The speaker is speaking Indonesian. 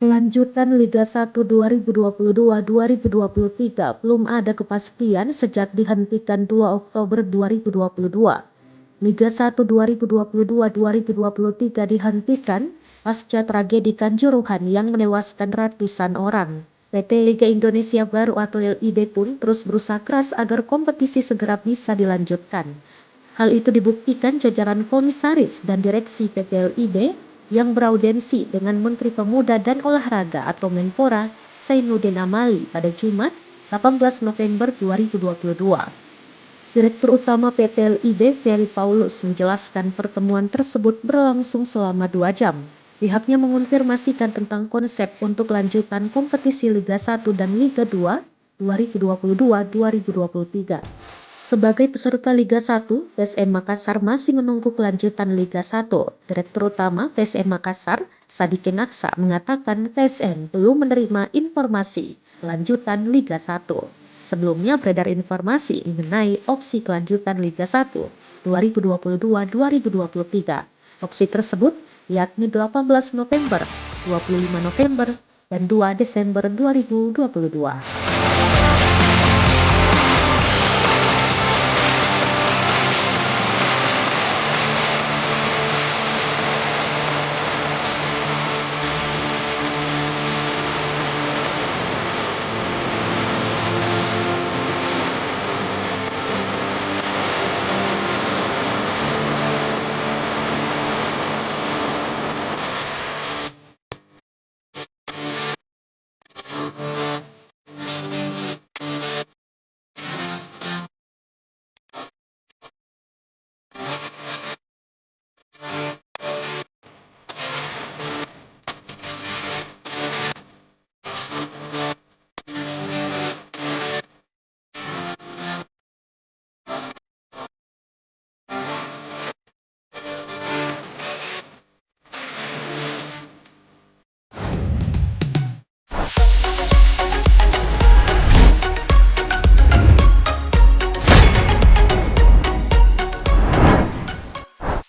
Lanjutan Liga 1 2022-2023 belum ada kepastian sejak dihentikan 2 Oktober 2022. Liga 1 2022-2023 dihentikan pasca tragedi Kanjuruhan yang menewaskan ratusan orang. PT Liga Indonesia Baru atau LIB pun terus berusaha keras agar kompetisi segera bisa dilanjutkan. Hal itu dibuktikan jajaran komisaris dan direksi PT LIB yang beraudensi dengan Menteri Pemuda dan Olahraga atau Menpora Zainuddin Amali pada Jumat 18 November 2022. Direktur Utama PT LIB Ferry Paulus menjelaskan pertemuan tersebut berlangsung selama 2 jam. Pihaknya mengonfirmasikan tentang konsep untuk lanjutan kompetisi Liga 1 dan Liga 2 2022-2023. Sebagai peserta Liga 1, PSM Makassar masih menunggu kelanjutan Liga 1. Direktur Utama PSM Makassar, Sadikin Aksa, mengatakan PSM belum menerima informasi kelanjutan Liga 1. Sebelumnya beredar informasi mengenai opsi kelanjutan Liga 1 2022-2023. Opsi tersebut yakni 18 November, 25 November, dan 2 Desember 2022.